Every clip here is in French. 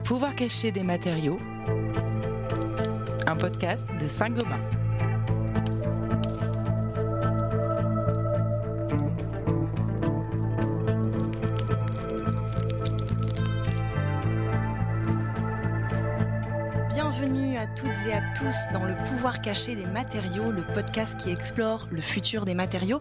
pouvoir caché des matériaux, un podcast de Saint-Gobain. Bienvenue à toutes et à tous dans Le pouvoir caché des matériaux, le podcast qui explore le futur des matériaux.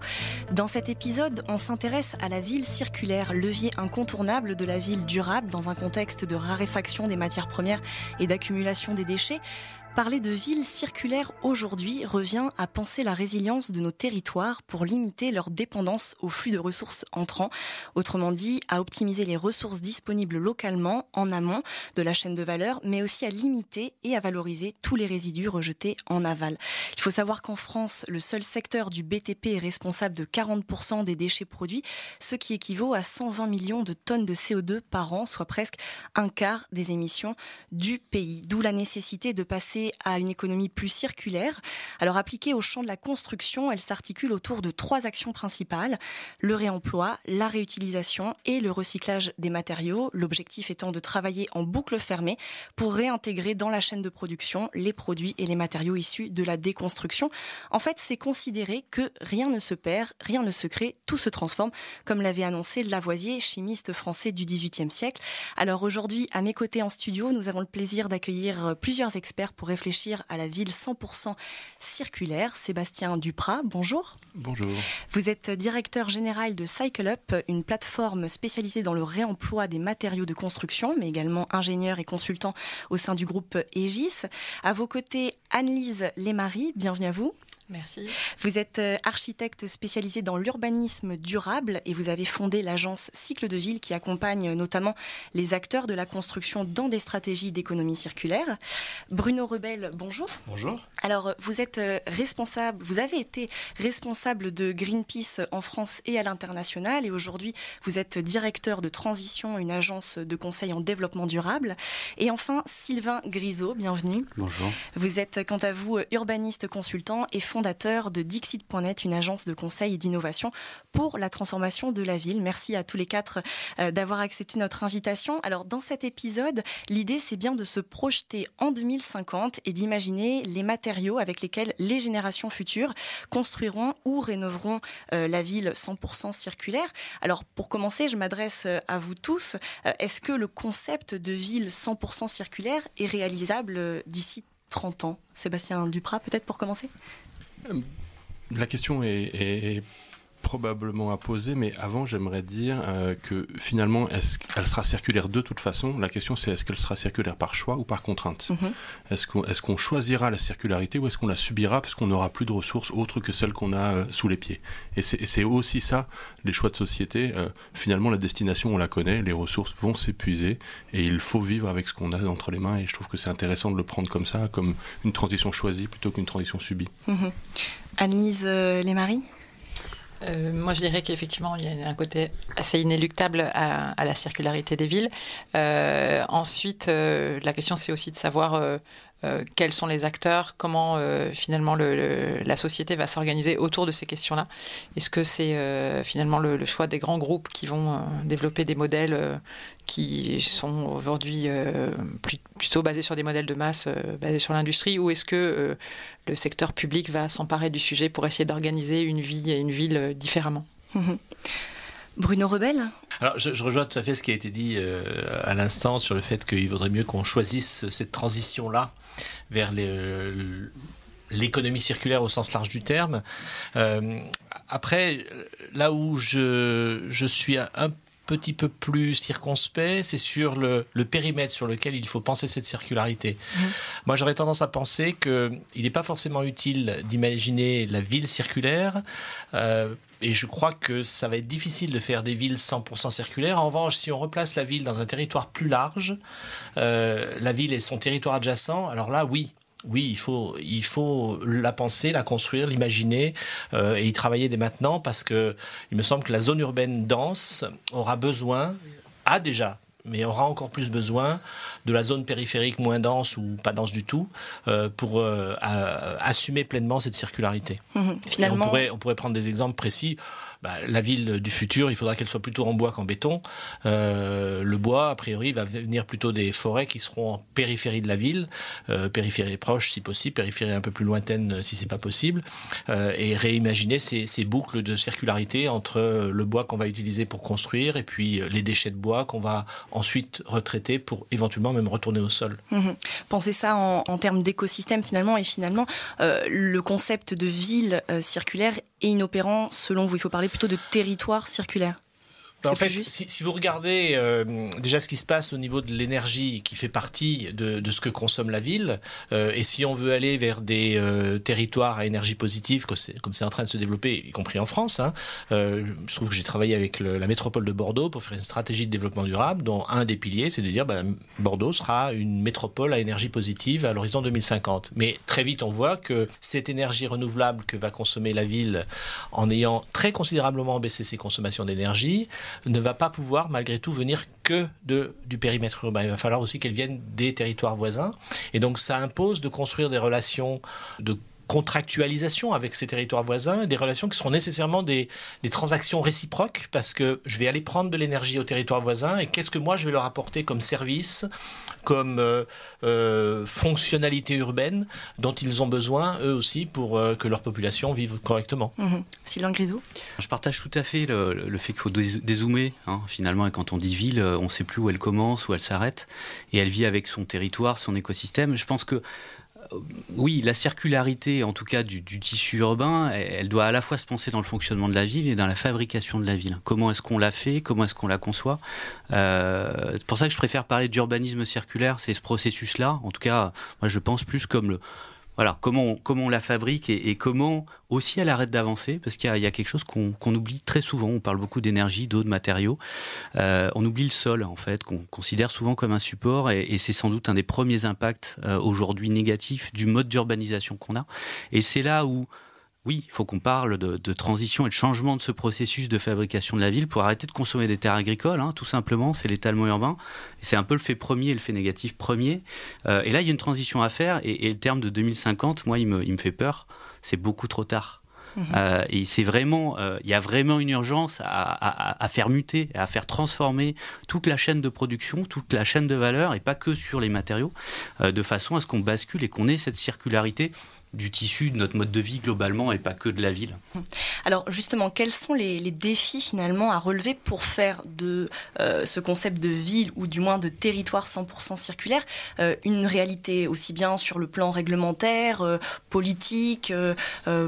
Dans cet épisode, on s'intéresse à la ville circulaire, levier incontournable de la ville durable dans un contexte de raréfaction des matières premières et d'accumulation des déchets. Parler de ville circulaire aujourd'hui revient à penser la résilience de nos territoires pour limiter leur dépendance aux flux de ressources entrants. Autrement dit, à optimiser les ressources disponibles localement, en amont de la chaîne de valeur, mais aussi à limiter et à valoriser tous les résidus rejetés en aval. Il faut savoir qu'en France, le seul secteur du BTP est responsable de 40% des déchets produits, ce qui équivaut à 120 millions de tonnes de CO2 par an, soit presque un quart des émissions du pays. D'où la nécessité de passer à une économie plus circulaire. Alors appliquée au champ de la construction, elle s'articule autour de 3 actions principales: le réemploi, la réutilisation et le recyclage des matériaux. L'objectif étant de travailler en boucle fermée pour réintégrer dans la chaîne de production les produits et les matériaux issus de la déconstruction. En fait, c'est considérer que rien ne se perd, rien ne se crée, tout se transforme, comme l'avait annoncé Lavoisier, chimiste français du XVIIIe siècle. Alors aujourd'hui, à mes côtés en studio, nous avons le plaisir d'accueillir plusieurs experts pour réfléchir à la ville 100% circulaire. Sébastien Duprat, bonjour. Bonjour. Vous êtes directeur général de Cycle Up, une plateforme spécialisée dans le réemploi des matériaux de construction, mais également ingénieur et consultant au sein du groupe Aegis. À vos côtés, Anne-Lise Lémarie, bienvenue à vous. Merci. Vous êtes architecte spécialisé dans l'urbanisme durable et vous avez fondé l'agence Cycle de Ville qui accompagne notamment les acteurs de la construction dans des stratégies d'économie circulaire. Bruno Rebel, bonjour. Bonjour. Alors, vous êtes responsable, vous avez été responsable de Greenpeace en France et à l'international et aujourd'hui, vous êtes directeur de Transition, une agence de conseil en développement durable. Et enfin, Sylvain Grisot, bienvenue. Bonjour. Vous êtes, quant à vous, urbaniste consultant et fondateur de Dixit.net, une agence de conseil et d'innovation pour la transformation de la ville. Merci à tous les 4 d'avoir accepté notre invitation. Alors, dans cet épisode, l'idée, c'est bien de se projeter en 2050 et d'imaginer les matériaux avec lesquels les générations futures construiront ou rénoveront la ville 100% circulaire. Alors, pour commencer, je m'adresse à vous tous. Est-ce que le concept de ville 100% circulaire est réalisable d'ici 30 ans? Sébastien Duprat, peut-être pour commencer? La question est probablement à poser, mais avant j'aimerais dire que finalement elle sera circulaire de toute façon. La question c'est est-ce qu'elle sera circulaire par choix ou par contrainte. Est-ce qu'on choisira la circularité ou est-ce qu'on la subira parce qu'on n'aura plus de ressources autres que celles qu'on a sous les pieds. Et c'est aussi ça les choix de société. Finalement la destination on la connaît, les ressources vont s'épuiser et il faut vivre avec ce qu'on a entre les mains et je trouve que c'est intéressant de le prendre comme ça, comme une transition choisie plutôt qu'une transition subie. Anne-Lise Lémarie. Moi, je dirais qu'effectivement, il y a un côté assez inéluctable à la circularité des villes. Ensuite, la question, c'est aussi de savoir quels sont les acteurs, comment finalement la société va s'organiser autour de ces questions-là. Est-ce que c'est finalement le choix des grands groupes qui vont développer des modèles qui sont aujourd'hui plutôt basés sur des modèles de masse, basés sur l'industrie, ou est-ce que le secteur public va s'emparer du sujet pour essayer d'organiser une vie et une ville différemment? Bruno Rebel. Alors, je rejoins tout à fait ce qui a été dit à l'instant sur le fait qu'il vaudrait mieux qu'on choisisse cette transition-là vers l'économie circulaire au sens large du terme. Après, là où je suis un petit peu plus circonspect, c'est sur le périmètre sur lequel il faut penser cette circularité. Moi, j'aurais tendance à penser qu'il n'est pas forcément utile d'imaginer la ville circulaire, et je crois que ça va être difficile de faire des villes 100% circulaires. En revanche, si on replace la ville dans un territoire plus large, la ville et son territoire adjacent, alors là, oui, il faut la penser, la construire, l'imaginer et y travailler dès maintenant parce que il me semble que la zone urbaine dense a déjà mais aura encore plus besoin de la zone périphérique moins dense ou pas dense du tout pour assumer pleinement cette circularité. Finalement, On pourrait prendre des exemples précis. La ville du futur, il faudra qu'elle soit plutôt en bois qu'en béton. Le bois, a priori, va venir plutôt des forêts qui seront en périphérie de la ville, périphérie proche si possible, périphérie un peu plus lointaine si c'est pas possible, et réimaginer ces boucles de circularité entre le bois qu'on va utiliser pour construire et puis les déchets de bois qu'on va ensuite retraiter pour éventuellement même retourner au sol. Pensez ça en termes d'écosystème finalement, et finalement le concept de ville circulaire est inopérant selon vous. Il faut parler plutôt de territoire circulaire. En fait, si vous regardez déjà ce qui se passe au niveau de l'énergie qui fait partie de ce que consomme la ville, et si on veut aller vers des territoires à énergie positive, comme c'est en train de se développer, y compris en France, je trouve que j'ai travaillé avec la métropole de Bordeaux pour faire une stratégie de développement durable dont un des piliers, c'est de dire Bordeaux sera une métropole à énergie positive à l'horizon 2050. Mais très vite, on voit que cette énergie renouvelable que va consommer la ville en ayant très considérablement baissé ses consommations d'énergie, ne va pas pouvoir malgré tout venir que du périmètre urbain. Il va falloir aussi qu'elle vienne des territoires voisins. Et donc ça impose de construire des relations de contractualisation avec ces territoires voisins, des relations qui seront nécessairement des transactions réciproques, parce que je vais aller prendre de l'énergie au territoire voisin et qu'est-ce que moi je vais leur apporter comme service, comme fonctionnalité urbaine dont ils ont besoin eux aussi pour que leur population vive correctement. Sylvain Grisot. Je partage tout à fait le fait qu'il faut dézoomer, finalement, et quand on dit ville, on ne sait plus où elle commence, où elle s'arrête, et elle vit avec son territoire, son écosystème. Je pense que oui, la circularité, en tout cas du tissu urbain, elle doit à la fois se penser dans le fonctionnement de la ville et dans la fabrication de la ville. Comment est-ce qu'on la fait ? Comment est-ce qu'on la conçoit ? C'est pour ça que je préfère parler d'urbanisme circulaire, c'est ce processus-là. En tout cas, moi je pense plus comme comment on la fabrique et comment aussi elle arrête d'avancer, parce qu'il y a quelque chose qu'on oublie très souvent. On parle beaucoup d'énergie, d'eau, de matériaux. On oublie le sol, en fait, qu'on considère souvent comme un support, et c'est sans doute un des premiers impacts aujourd'hui négatifs du mode d'urbanisation qu'on a. Et c'est là où oui, il faut qu'on parle de transition et de changement de ce processus de fabrication de la ville pour arrêter de consommer des terres agricoles, tout simplement, c'est l'étalement urbain. Et c'est un peu le fait premier et le fait négatif premier. Et là, il y a une transition à faire, et le terme de 2050, moi, il me fait peur. C'est beaucoup trop tard. Et c'est vraiment, il y a vraiment une urgence à faire muter, à faire transformer toute la chaîne de production, toute la chaîne de valeur, et pas que sur les matériaux, de façon à ce qu'on bascule et qu'on ait cette circularité du tissu de notre mode de vie globalement et pas que de la ville. Alors justement, quels sont les défis finalement à relever pour faire de ce concept de ville ou du moins de territoire 100% circulaire une réalité aussi bien sur le plan réglementaire, politique,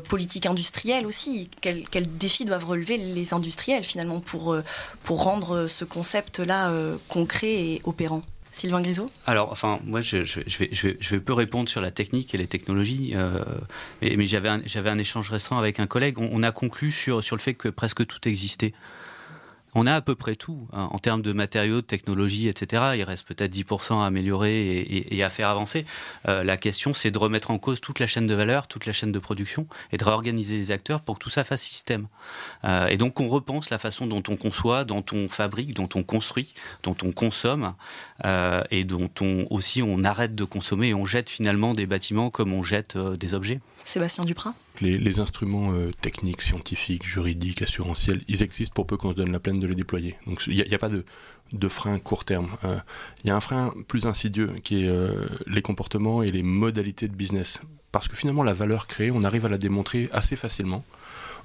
politique industrielle aussi? Quels défis doivent relever les industriels finalement pour rendre ce concept-là concret et opérant? Sylvain Grisot ? Alors, moi, je vais peu répondre sur la technique et les technologies, mais j'avais un échange récent avec un collègue. On a conclu sur le fait que presque tout existait. On a à peu près tout, en termes de matériaux, de technologies, etc. Il reste peut-être 10% à améliorer et à faire avancer. La question, c'est de remettre en cause toute la chaîne de valeur, toute la chaîne de production, et de réorganiser les acteurs pour que tout ça fasse système. Et donc, on repense la façon dont on conçoit, dont on fabrique, dont on construit, dont on consomme, et dont on arrête de consommer et on jette finalement des bâtiments comme on jette des objets. Sébastien Duprat ? Les instruments techniques, scientifiques, juridiques, assurantiels, ils existent pour peu qu'on se donne la peine de les déployer. Donc il n'y a pas de frein court terme. Il y a un frein plus insidieux qui est les comportements et les modalités de business. Parce que finalement, la valeur créée, on arrive à la démontrer assez facilement.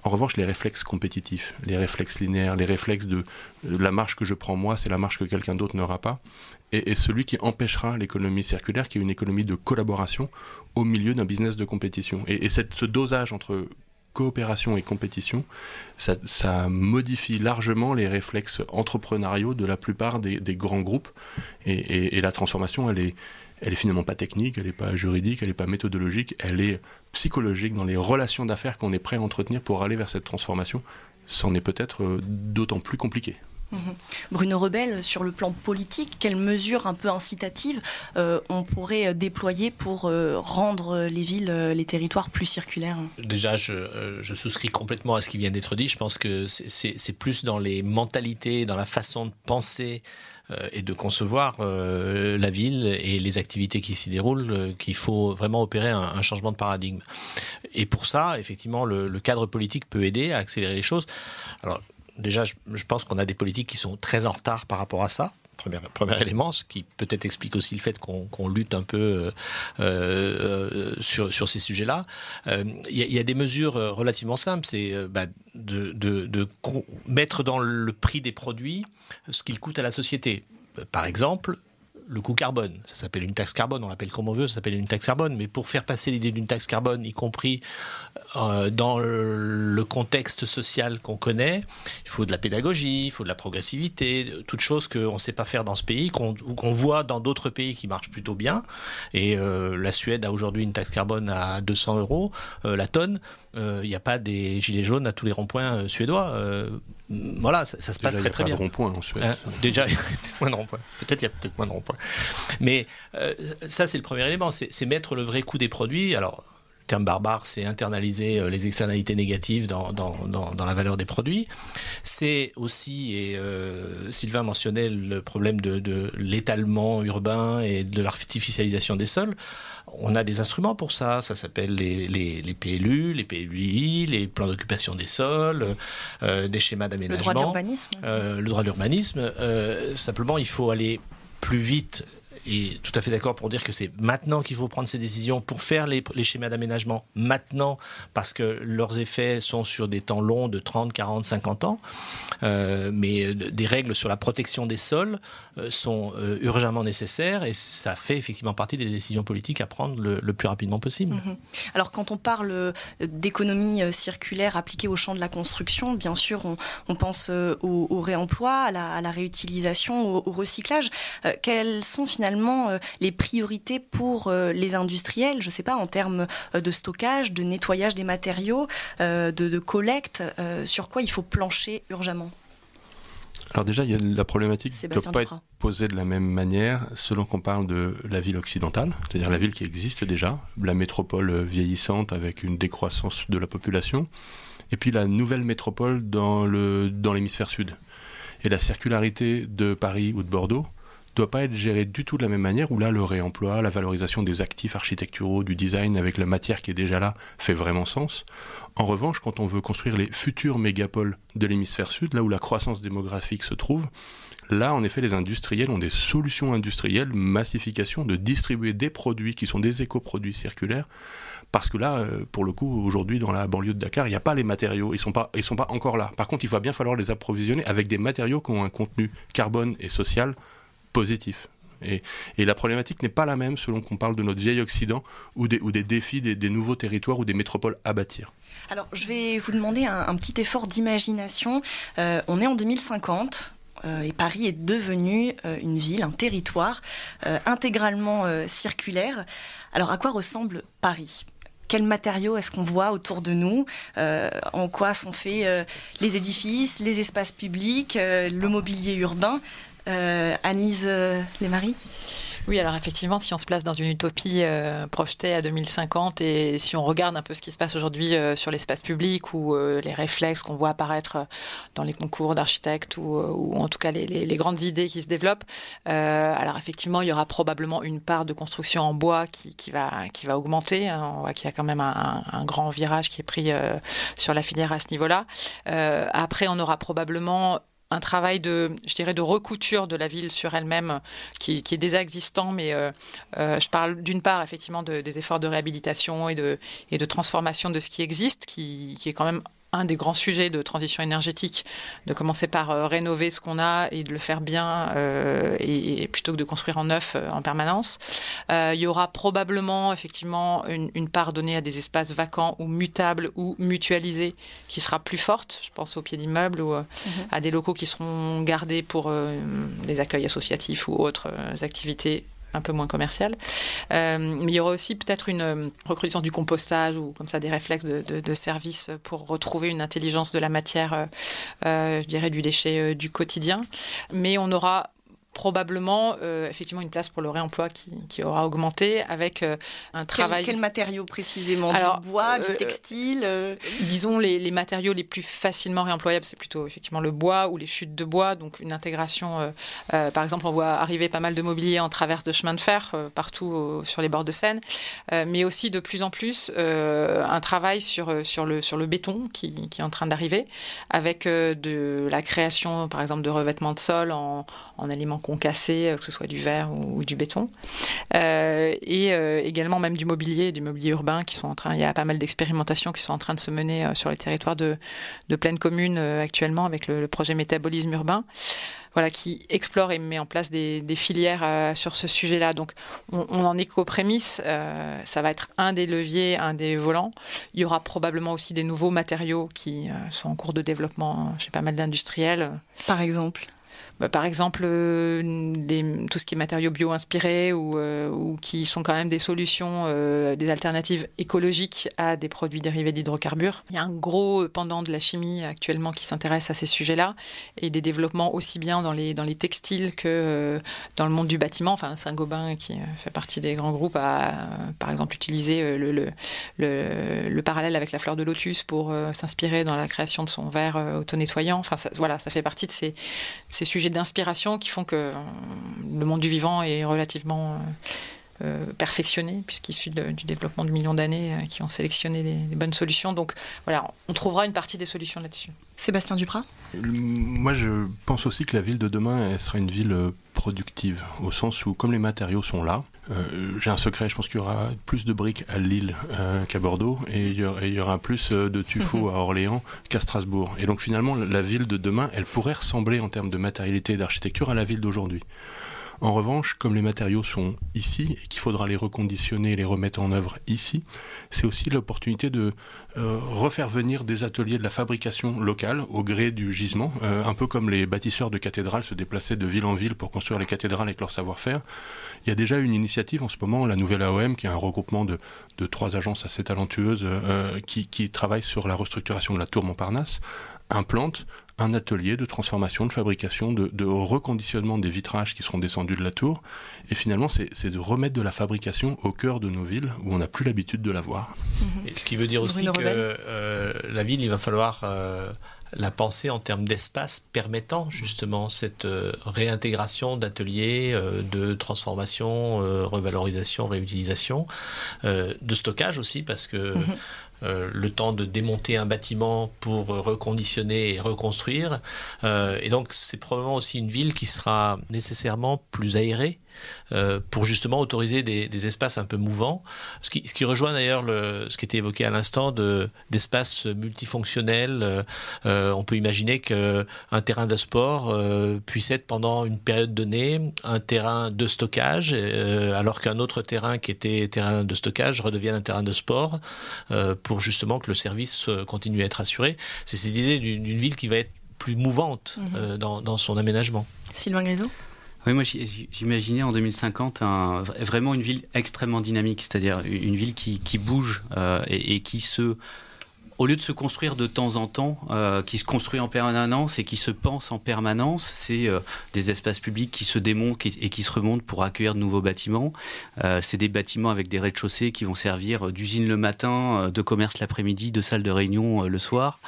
En revanche, les réflexes compétitifs, les réflexes linéaires, les réflexes de la marge que je prends moi, c'est la marge que quelqu'un d'autre n'aura pas. Et celui qui empêchera l'économie circulaire, qui est une économie de collaboration au milieu d'un business de compétition. Et ce dosage entre coopération et compétition, ça modifie largement les réflexes entrepreneuriaux de la plupart des grands groupes. Et la transformation, elle est finalement pas technique, elle n'est pas juridique, elle n'est pas méthodologique, elle est psychologique dans les relations d'affaires qu'on est prêt à entretenir pour aller vers cette transformation. C'en est peut-être d'autant plus compliqué. Bruno Rebel, sur le plan politique, quelles mesures un peu incitatives on pourrait déployer pour rendre les villes, les territoires plus circulaires? Déjà, je souscris complètement à ce qui vient d'être dit. Je pense que c'est plus dans les mentalités, dans la façon de penser et de concevoir la ville et les activités qui s'y déroulent qu'il faut vraiment opérer un changement de paradigme. Et pour ça, effectivement, le cadre politique peut aider à accélérer les choses. Alors, déjà, je pense qu'on a des politiques qui sont très en retard par rapport à ça. Premier élément, ce qui peut-être explique aussi le fait qu'on lutte un peu sur ces sujets-là. Il y a des mesures relativement simples, c'est de mettre dans le prix des produits ce qu'ils coûtent à la société. Par exemple, le coût carbone. Ça s'appelle une taxe carbone, on l'appelle comme on veut, ça s'appelle une taxe carbone. Mais pour faire passer l'idée d'une taxe carbone, y compris dans le contexte social qu'on connaît, il faut de la pédagogie, il faut de la progressivité, toutes choses qu'on ne sait pas faire dans ce pays, qu'on voit dans d'autres pays qui marchent plutôt bien. Et la Suède a aujourd'hui une taxe carbone à 200 € la tonne. Il n'y a pas des gilets jaunes à tous les ronds-points suédois. Voilà, ça se passe très très bien. Il n'y a pas de ronds-points en Suède. Déjà, il y a moins de ronds-points. Peut-être il y a moins de ronds-points. Mais ça, c'est le premier élément. C'est mettre le vrai coût des produits. Alors, le terme barbare, c'est internaliser les externalités négatives dans la valeur des produits. C'est aussi, et Sylvain mentionnait le problème de l'étalement urbain et de l'artificialisation des sols. On a des instruments pour ça, ça s'appelle les PLU, les PLUI, les plans d'occupation des sols, des schémas d'aménagement. Le droit de l'urbanisme. Simplement, il faut aller plus vite. Et tout à fait d'accord pour dire que c'est maintenant qu'il faut prendre ces décisions pour faire les schémas d'aménagement maintenant, parce que leurs effets sont sur des temps longs de 30, 40, 50 ans. Mais des règles sur la protection des sols sont urgemment nécessaires et ça fait effectivement partie des décisions politiques à prendre le plus rapidement possible. Alors quand on parle d'économie circulaire appliquée au champ de la construction, bien sûr on pense au réemploi, à la réutilisation, au recyclage. Quelles sont finalement les priorités pour les industriels, je ne sais pas, en termes de stockage, de nettoyage des matériaux, de collecte, sur quoi il faut plancher urgemment? Alors déjà, il y a la problématique qui ne doit pas être posée de la même manière selon qu'on parle de la ville occidentale, c'est-à-dire la ville qui existe déjà, la métropole vieillissante avec une décroissance de la population, et puis la nouvelle métropole dans l'hémisphère sud. Et la circularité de Paris ou de Bordeaux ne doit pas être gérée du tout de la même manière, où là, le réemploi, la valorisation des actifs architecturaux, du design avec la matière qui est déjà là, fait vraiment sens. En revanche, quand on veut construire les futures mégapoles de l'hémisphère sud, là où la croissance démographique se trouve, là, en effet, les industriels ont des solutions industrielles, massification, de distribuer des produits qui sont des éco-produits circulaires, parce que là, pour le coup, aujourd'hui, dans la banlieue de Dakar, il n'y a pas les matériaux, ils sont pas encore là. Par contre, il va bien falloir les approvisionner avec des matériaux qui ont un contenu carbone et social positif. Et la problématique n'est pas la même selon qu'on parle de notre vieil Occident ou des défis des nouveaux territoires ou des métropoles à bâtir. Alors, je vais vous demander un petit effort d'imagination. On est en 2050 et Paris est devenu une ville, un territoire intégralement circulaire. Alors, à quoi ressemble Paris ? Quels matériaux est-ce qu'on voit autour de nous ? En quoi sont faits les édifices, les espaces publics, le mobilier urbain ? Anne-Lise Lemarie ? Oui, alors effectivement, si on se place dans une utopie projetée à 2050 et si on regarde un peu ce qui se passe aujourd'hui sur l'espace public ou les réflexes qu'on voit apparaître dans les concours d'architectes ou en tout cas les grandes idées qui se développent, alors effectivement, il y aura probablement une part de construction en bois qui va augmenter. Hein. On voit qu'il y a quand même un grand virage qui est pris sur la filière à ce niveau-là. Après, on aura probablement un travail de recouture de la ville sur elle-même qui est déjà existant, mais je parle d'une part effectivement des efforts de réhabilitation et de transformation de ce qui existe, qui est quand même un des grands sujets de transition énergétique, de commencer par rénover ce qu'on a et de le faire bien et plutôt que de construire en neuf en permanence. Il y aura probablement effectivement une part donnée à des espaces vacants ou mutables ou mutualisés qui sera plus forte. Je pense aux pieds d'immeubles ou à des locaux qui seront gardés pour des accueils associatifs ou autres activités un peu moins commercial. Mais il y aura aussi peut-être une recrudescence du compostage ou comme ça des réflexes de service pour retrouver une intelligence de la matière, je dirais du déchet du quotidien. Mais on aura probablement effectivement une place pour le réemploi qui aura augmenté avec un travail... Quel matériau précisément? Alors, du bois, du textile Disons les matériaux les plus facilement réemployables, c'est plutôt effectivement le bois ou les chutes de bois, donc une intégration. Par exemple, on voit arriver pas mal de mobilier en traverse de chemin de fer partout sur les bords de Seine, mais aussi de plus en plus un travail sur le béton qui est en train d'arriver, avec de la création par exemple de revêtements de sol en aliments concassés, que ce soit du verre ou du béton. Et également même du mobilier urbain qui sont en train, il y a pas mal d'expérimentations qui sont en train de se mener sur les territoires de pleine commune actuellement avec le projet métabolisme urbain. Voilà, qui explore et met en place des filières sur ce sujet-là. Donc, on en est qu'aux prémices. Ça va être un des leviers, un des volants. Il y aura probablement aussi des nouveaux matériaux qui sont en cours de développement chez pas mal d'industriels. Par exemple Par exemple, tout ce qui est matériaux bio-inspirés ou qui sont quand même des solutions, des alternatives écologiques à des produits dérivés d'hydrocarbures. Il y a un gros pendant de la chimie actuellement qui s'intéresse à ces sujets-là et des développements aussi bien dans les textiles que dans le monde du bâtiment. Enfin, Saint-Gobain, qui fait partie des grands groupes, a par exemple utilisé le parallèle avec la fleur de lotus pour s'inspirer dans la création de son verre auto-nettoyant. Enfin, ça fait partie de ces sujets d'inspiration qui font que le monde du vivant est relativement perfectionné, puisqu'issu du développement de millions d'années qui ont sélectionné des bonnes solutions. Donc voilà, on trouvera une partie des solutions là-dessus. Sébastien Duprat ? Moi, je pense aussi que la ville de demain, elle sera une ville productive, au sens où, comme les matériaux sont là, j'ai un secret, je pense qu'il y aura plus de briques à Lille qu'à Bordeaux, et il y aura plus de tuffeau à Orléans qu'à Strasbourg. Et donc finalement, la ville de demain, elle pourrait ressembler en termes de matérialité et d'architecture à la ville d'aujourd'hui. En revanche, comme les matériaux sont ici et qu'il faudra les reconditionner et les remettre en œuvre ici, c'est aussi l'opportunité de refaire venir des ateliers de la fabrication locale au gré du gisement, un peu comme les bâtisseurs de cathédrales se déplaçaient de ville en ville pour construire les cathédrales avec leur savoir-faire. Il y a déjà une initiative en ce moment, la nouvelle AOM, qui est un regroupement de 3 agences assez talentueuses qui travaillent sur la restructuration de la tour Montparnasse, implante un atelier de transformation, de fabrication, de reconditionnement des vitrages qui seront descendus de la tour. Et finalement, c'est de remettre de la fabrication au cœur de nos villes où on n'a plus l'habitude de la voir. Et ce qui veut dire aussi que la ville, il va falloir la penser en termes d'espace permettant justement cette réintégration d'ateliers, de transformation, revalorisation, réutilisation, de stockage aussi, parce que le temps de démonter un bâtiment pour reconditionner et reconstruire. Et donc, c'est probablement aussi une ville qui sera nécessairement plus aérée pour justement autoriser des espaces un peu mouvants. Ce qui rejoint d'ailleurs ce qui était évoqué à l'instant d'espaces multifonctionnels. On peut imaginer qu'un terrain de sport puisse être pendant une période donnée un terrain de stockage, alors qu'un autre terrain qui était terrain de stockage redevienne un terrain de sport pour justement que le service continue à être assuré. C'est cette idée d'une ville qui va être plus mouvante dans son aménagement. Sylvain Grisot ? Oui, moi j'imaginais en 2050 vraiment une ville extrêmement dynamique, c'est-à-dire une ville qui bouge et qui au lieu de se construire de temps en temps, qui se construit en permanence et qui se pense en permanence, c'est des espaces publics qui se démontent et qui se remontent pour accueillir de nouveaux bâtiments. C'est des bâtiments avec des rez-de-chaussée qui vont servir d'usine le matin, de commerce l'après-midi, de salle de réunion le soir.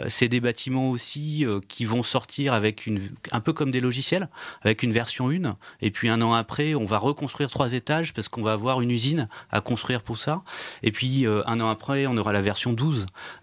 C'est des bâtiments aussi qui vont sortir avec un peu comme des logiciels, avec une version 1, et puis un an après, on va reconstruire 3 étages parce qu'on va avoir une usine à construire pour ça. Et puis un an après, on aura la version 12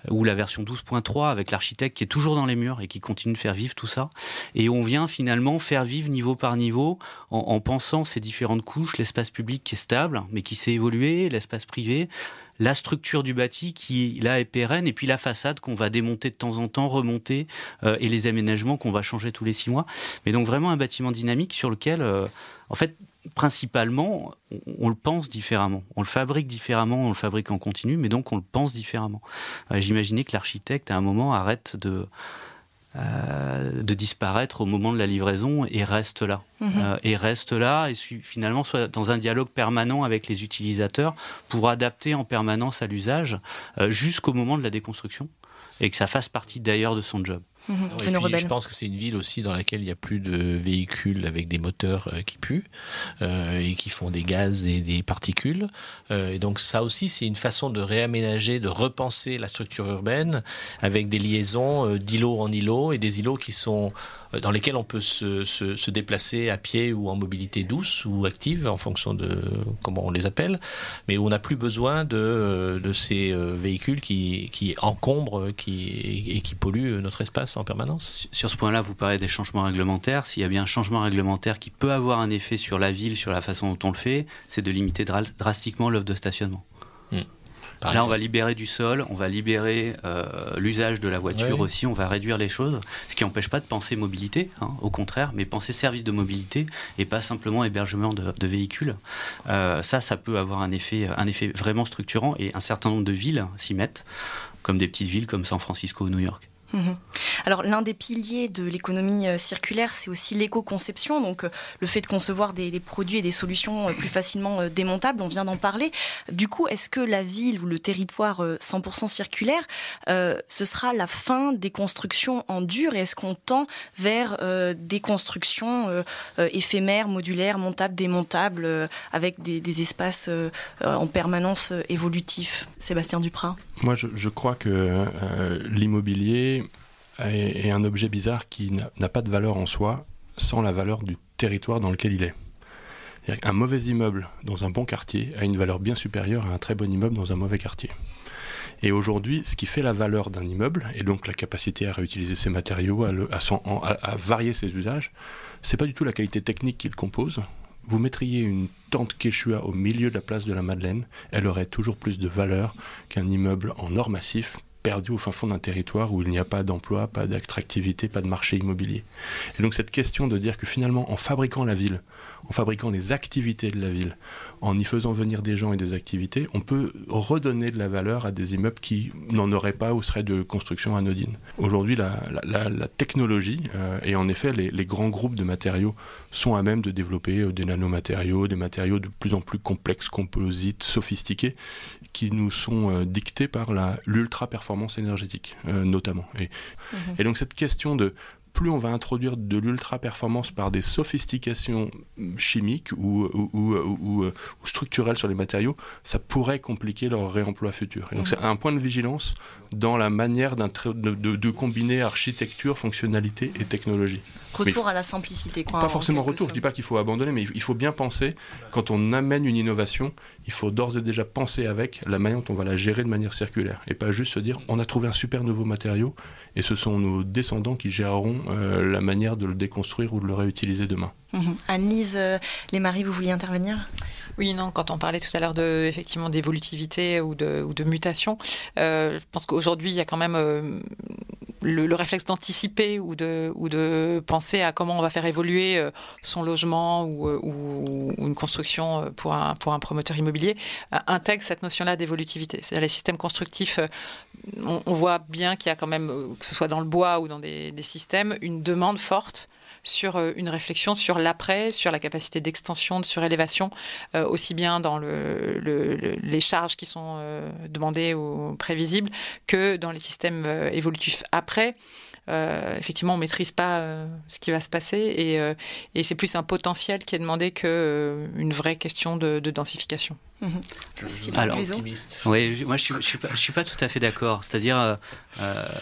ou la version 12.3 avec l'architecte qui est toujours dans les murs et qui continue de faire vivre tout ça. Et on vient finalement faire vivre niveau par niveau en pensant ces différentes couches, l'espace public qui est stable mais qui s'est évolué, l'espace privé, la structure du bâti qui là est pérenne et puis la façade qu'on va démonter de temps en temps, remonter et les aménagements qu'on va changer tous les 6 mois. Mais donc vraiment un bâtiment dynamique sur lequel en fait principalement, on le pense différemment. On le fabrique différemment, on le fabrique en continu, mais donc on le pense différemment. J'imaginais que l'architecte, à un moment, arrête de disparaître au moment de la livraison et reste là. Et finalement soit dans un dialogue permanent avec les utilisateurs pour adapter en permanence à l'usage jusqu'au moment de la déconstruction et que ça fasse partie d'ailleurs de son job. Et puis, je pense que c'est une ville aussi dans laquelle il n'y a plus de véhicules avec des moteurs qui puent et qui font des gaz et des particules. Et donc ça aussi, c'est une façon de réaménager, de repenser la structure urbaine avec des liaisons d'îlots en îlots et des îlots qui sont dans lesquels on peut se déplacer à pied ou en mobilité douce ou active en fonction de comment on les appelle, mais où on n'a plus besoin de ces véhicules qui encombrent et qui polluent notre espace en permanence. Sur ce point-là, vous parlez des changements réglementaires. S'il y a bien un changement réglementaire qui peut avoir un effet sur la ville, sur la façon dont on le fait, c'est de limiter drastiquement l'offre de stationnement. Là, on va libérer du sol, on va libérer l'usage de la voiture aussi, on va réduire les choses, ce qui n'empêche pas de penser mobilité, au contraire, mais penser service de mobilité et pas simplement hébergement de véhicules. Ça peut avoir un effet vraiment structurant et un certain nombre de villes s'y mettent, comme des petites villes comme San Francisco ou New York. Alors, l'un des piliers de l'économie circulaire, c'est aussi l'éco-conception, donc le fait de concevoir des produits et des solutions plus facilement démontables, on vient d'en parler. Du coup, est-ce que la ville ou le territoire 100% circulaire, ce sera la fin des constructions en dur, et est-ce qu'on tend vers des constructions éphémères, modulaires, montables, démontables, avec des espaces en permanence évolutifs? Sébastien Duprat. Moi, je crois que l'immobilier est un objet bizarre qui n'a pas de valeur en soi sans la valeur du territoire dans lequel il est. Un mauvais immeuble dans un bon quartier a une valeur bien supérieure à un très bon immeuble dans un mauvais quartier. Et aujourd'hui, ce qui fait la valeur d'un immeuble, et donc la capacité à réutiliser ses matériaux, à varier ses usages, c'est pas du tout la qualité technique qu'il compose. Vous mettriez une tente Quechua au milieu de la place de la Madeleine, elle aurait toujours plus de valeur qu'un immeuble en or massif perdu au fin fond d'un territoire où il n'y a pas d'emploi, pas d'attractivité, pas de marché immobilier. Et donc cette question de dire que finalement, en fabriquant la ville, en fabriquant les activités de la ville, en y faisant venir des gens et des activités, on peut redonner de la valeur à des immeubles qui n'en auraient pas ou seraient de construction anodine. Aujourd'hui, la technologie, et en effet les grands groupes de matériaux sont à même de développer des nanomatériaux, des matériaux de plus en plus complexes, composites, sophistiqués, qui nous sont dictés par l'ultra-performance énergétique, notamment. Et donc cette question de plus on va introduire de l'ultra-performance par des sophistications chimiques ou structurelles sur les matériaux, ça pourrait compliquer leur réemploi futur. Et donc c'est un point de vigilance dans la manière de combiner architecture, fonctionnalité et technologie. Retour à la simplicité, quoi. Pas forcément retour, je ne dis pas qu'il faut abandonner, mais il faut bien penser, quand on amène une innovation, il faut d'ores et déjà penser avec la manière dont on va la gérer de manière circulaire. Et pas juste se dire, on a trouvé un super nouveau matériau, et ce sont nos descendants qui géreront la manière de le déconstruire ou de le réutiliser demain. Anne-Lise Lemarie, vous vouliez intervenir ? Oui, non, quand on parlait tout à l'heure effectivement d'évolutivité ou de mutation, je pense qu'aujourd'hui, il y a quand même le réflexe d'anticiper ou de penser à comment on va faire évoluer son logement ou une construction pour un promoteur immobilier, intègre cette notion-là d'évolutivité. C'est-à-dire les systèmes constructifs, on voit bien qu'il y a quand même, que ce soit dans le bois ou dans des systèmes, une demande forte sur une réflexion sur l'après, sur la capacité d'extension, de surélévation, aussi bien dans les charges qui sont demandées ou prévisibles que dans les systèmes évolutifs après. Effectivement, on ne maîtrise pas ce qui va se passer et c'est plus un potentiel qui est demandé qu'une vraie question de densification. Alors, oui, moi je suis pas tout à fait d'accord. C'est-à-dire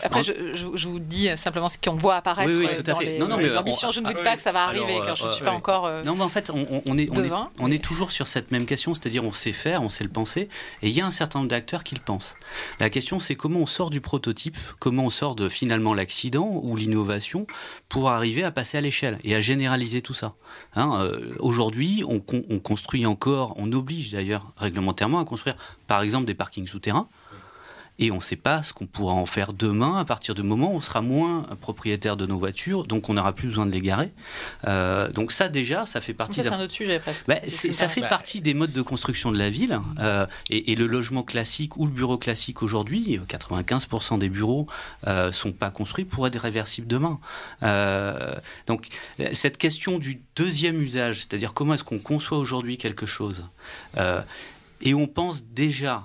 après, je vous dis simplement ce qu'on voit apparaître dans les ambitions. Je ne doute pas que ça va arriver, car je ne suis pas encore. Non, mais en fait, on est toujours sur cette même question, c'est-à-dire on sait faire, on sait le penser, et il y a un certain nombre d'acteurs qui le pensent. La question, c'est comment on sort du prototype, comment on sort de finalement l'accident ou l'innovation pour arriver à passer à l'échelle et à généraliser tout ça. Aujourd'hui, on construit encore, on oblige d'ailleurs réglementairement à construire par exemple des parkings souterrains et on ne sait pas ce qu'on pourra en faire demain à partir du moment où on sera moins propriétaire de nos voitures, donc on n'aura plus besoin de les garer. Donc ça déjà, ça fait partie... Ça, c'est un autre sujet presque. Ça fait partie des modes de construction de la ville, et le logement classique ou le bureau classique aujourd'hui, 95% des bureaux sont pas construits pour être réversibles demain. Donc cette question du deuxième usage, c'est-à-dire comment est-ce qu'on conçoit aujourd'hui quelque chose, et on pense déjà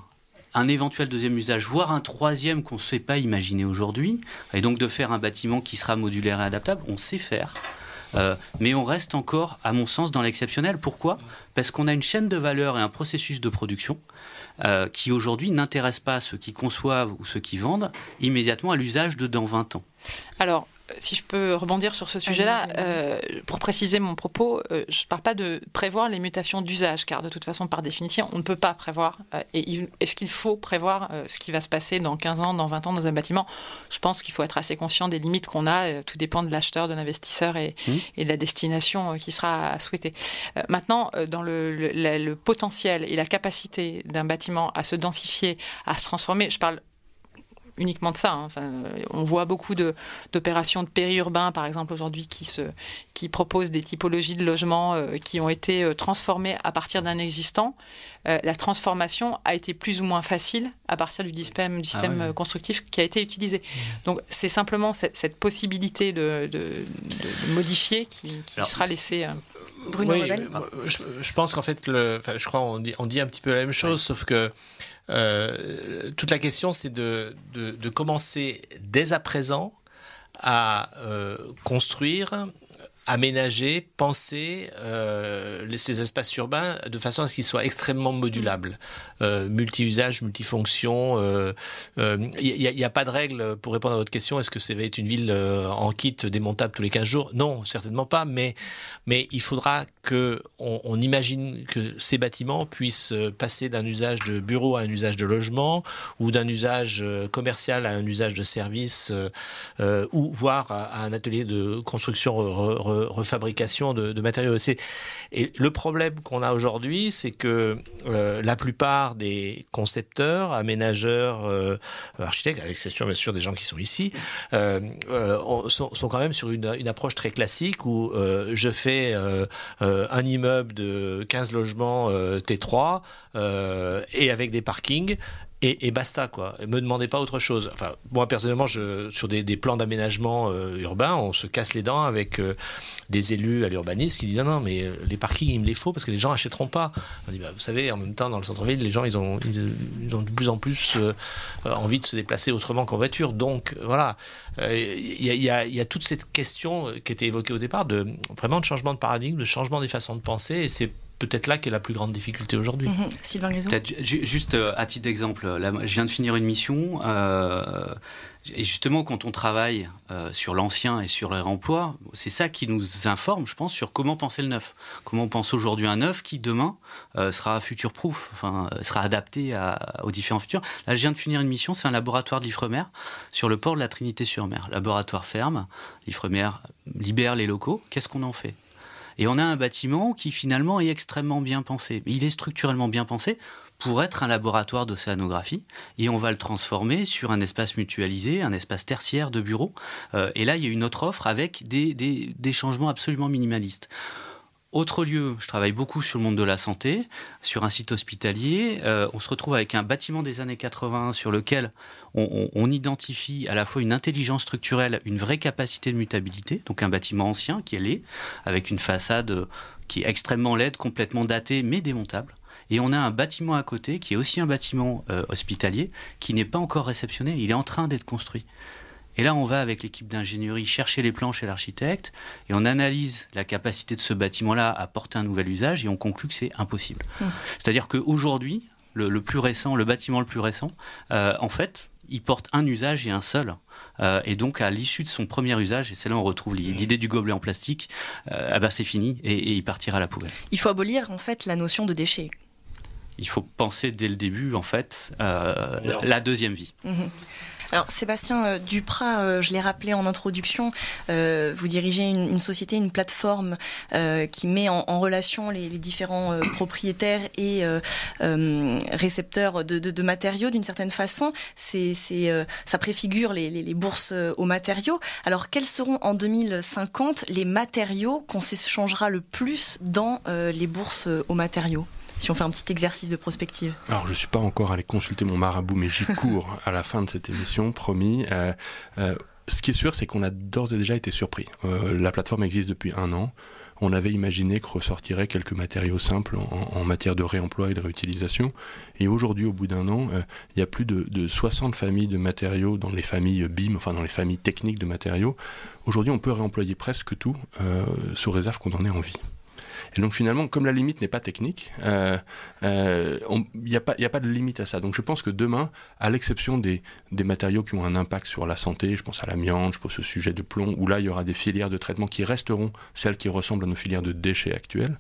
un éventuel deuxième usage, voire un troisième qu'on ne sait pas imaginer aujourd'hui, et donc de faire un bâtiment qui sera modulaire et adaptable, on sait faire. Mais on reste encore, à mon sens, dans l'exceptionnel. Pourquoi ? Parce qu'on a une chaîne de valeur et un processus de production qui aujourd'hui n'intéresse pas ceux qui conçoivent ou ceux qui vendent immédiatement à l'usage de dans 20 ans. Alors, si je peux rebondir sur ce sujet-là, pour préciser mon propos, je ne parle pas de prévoir les mutations d'usage, car de toute façon, par définition, on ne peut pas prévoir. Et est-ce qu'il faut prévoir ce qui va se passer dans 15 ans, dans 20 ans dans un bâtiment ? Je pense qu'il faut être assez conscient des limites qu'on a. Tout dépend de l'acheteur, de l'investisseur et de la destination qui sera souhaitée. Maintenant, dans le potentiel et la capacité d'un bâtiment à se densifier, à se transformer, je parle uniquement de ça. Enfin, on voit beaucoup d'opérations de périurbains, par exemple, aujourd'hui, qui proposent des typologies de logements qui ont été transformées à partir d'un existant. La transformation a été plus ou moins facile à partir du système constructif qui a été utilisé. Donc, c'est simplement cette possibilité de modifier qui sera laissée... Bruno oui, Rebel. Je pense qu'en fait, je crois on dit un petit peu la même chose, sauf que toute la question, c'est de commencer dès à présent à construire, aménager, penser ces espaces urbains de façon à ce qu'ils soient extrêmement modulables, multi-usages, multifonctions. Il n'y a pas de règle pour répondre à votre question. Est-ce que ça va être une ville en kit démontable tous les 15 jours ? Non, certainement pas. Mais il faudra qu'on imagine que ces bâtiments puissent passer d'un usage de bureau à un usage de logement, ou d'un usage commercial à un usage de service, ou voire à un atelier de construction refabrication de matériaux. Et le problème qu'on a aujourd'hui, c'est que la plupart des concepteurs, aménageurs, architectes, à l'exception bien sûr des gens qui sont ici, sont quand même sur une approche très classique où je fais un immeuble de 15 logements T3 et avec des parkings. Et basta, quoi. Ne me demandez pas autre chose. Enfin, moi, personnellement, sur des plans d'aménagement urbain, on se casse les dents avec des élus à l'urbanisme qui disent non, mais les parkings, il me les faut parce que les gens n'achèteront pas. On dit, vous savez, en même temps, dans le centre-ville, les gens, ils ont de plus en plus envie de se déplacer autrement qu'en voiture. Donc, voilà. Il y a toute cette question qui était évoquée au départ vraiment de changement de paradigme, de changement des façons de penser, et c'est peut-être là qu'est la plus grande difficulté aujourd'hui. Sylvain Gréson. Juste à titre d'exemple, là, je viens de finir une mission, et justement quand on travaille sur l'ancien et sur le réemploi, c'est ça qui nous informe, je pense, sur comment penser le neuf. Comment on pense aujourd'hui un neuf qui demain sera future-proof, enfin, sera adapté aux différents futurs. Là, je viens de finir une mission, c'est un laboratoire de l'Ifremer sur le port de la Trinité-sur-Mer. Laboratoire ferme, l'Ifremer libère les locaux, qu'est-ce qu'on en fait ? Et on a un bâtiment qui finalement est extrêmement bien pensé. Il est structurellement bien pensé pour être un laboratoire d'océanographie, et on va le transformer sur un espace mutualisé, un espace tertiaire de bureaux. Et là, il y a une autre offre avec des changements absolument minimalistes. Autre lieu, je travaille beaucoup sur le monde de la santé, sur un site hospitalier. On se retrouve avec un bâtiment des années 80 sur lequel on identifie à la fois une intelligence structurelle, une vraie capacité de mutabilité, donc un bâtiment ancien qui est laid, avec une façade qui est extrêmement laide, complètement datée, mais démontable. Et on a un bâtiment à côté qui est aussi un bâtiment hospitalier qui n'est pas encore réceptionné, il est en train d'être construit. Et là, on va avec l'équipe d'ingénierie chercher les plans chez l'architecte et on analyse la capacité de ce bâtiment-là à porter un nouvel usage et on conclut que c'est impossible. C'est-à-dire qu'aujourd'hui, le plus récent, le bâtiment le plus récent, en fait, il porte un usage et un seul. Et donc, à l'issue de son premier usage, et c'est là où on retrouve l'idée du gobelet en plastique, c'est fini et il partira à la poubelle. Il faut abolir, en fait, la notion de déchet. Il faut penser dès le début, en fait, la deuxième vie. Alors Sébastien Duprat, je l'ai rappelé en introduction, vous dirigez une société, une plateforme qui met en relation les différents propriétaires et récepteurs de matériaux d'une certaine façon. Ça préfigure les bourses aux matériaux. Alors quels seront en 2050 les matériaux qu'on s'échangera le plus dans les bourses aux matériaux ? Si on fait un petit exercice de prospective. Alors, je ne suis pas encore allé consulter mon marabout, mais j'y cours à la fin de cette émission, promis. Ce qui est sûr, c'est qu'on a d'ores et déjà été surpris. La plateforme existe depuis 1 an. On avait imaginé que ressortiraient quelques matériaux simples en matière de réemploi et de réutilisation. Et aujourd'hui, au bout d'1 an, il y a plus de 60 familles de matériaux dans les familles BIM, enfin dans les familles techniques de matériaux. Aujourd'hui, on peut réemployer presque tout, sous réserve qu'on en ait envie. Et donc finalement, comme la limite n'est pas technique, il n'y a pas de limite à ça. Donc je pense que demain, à l'exception des matériaux qui ont un impact sur la santé, je pense à l'amiante, je pense au sujet de plomb, où là il y aura des filières de traitement qui resteront celles qui ressemblent à nos filières de déchets actuelles.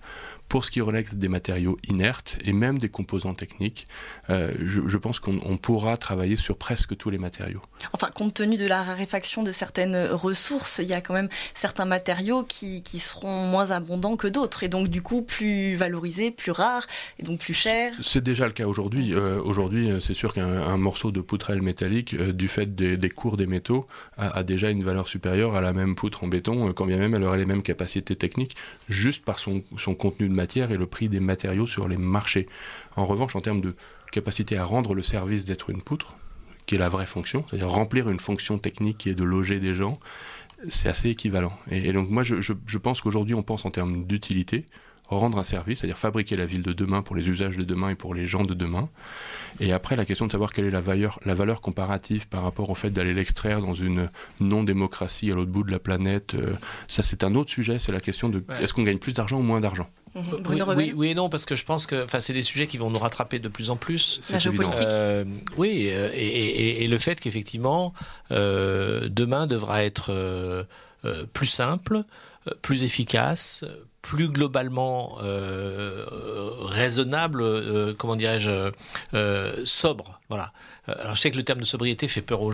Pour ce qui relève des matériaux inertes et même des composants techniques, je pense qu'on pourra travailler sur presque tous les matériaux. Enfin, compte tenu de la raréfaction de certaines ressources, il y a quand même certains matériaux qui seront moins abondants que d'autres et donc du coup plus valorisés, plus rares et donc plus chers. C'est déjà le cas aujourd'hui. Aujourd'hui, c'est sûr qu'un morceau de poutrelle métallique, du fait des cours des métaux, a déjà une valeur supérieure à la même poutre en béton, quand bien même elle aurait les mêmes capacités techniques, juste par son contenu de matière et le prix des matériaux sur les marchés. En revanche, en termes de capacité à rendre le service d'être une poutre, qui est la vraie fonction, c'est-à-dire remplir une fonction technique qui est de loger des gens, c'est assez équivalent. Et donc moi, je pense qu'aujourd'hui, on pense en termes d'utilité, rendre un service, c'est-à-dire fabriquer la ville de demain pour les usages de demain et pour les gens de demain. Et après, la question de savoir quelle est la valeur comparative par rapport au fait d'aller l'extraire dans une non-démocratie à l'autre bout de la planète, ça c'est un autre sujet, c'est la question de est-ce qu'on gagne plus d'argent ou moins d'argent ? Oui et non, parce que je pense que c'est des sujets qui vont nous rattraper de plus en plus. La géopolitique. Et le fait qu'effectivement, demain devra être plus simple, plus efficace, plus globalement raisonnable, sobre. Voilà. Alors je sais que le terme de sobriété fait peur aux gens.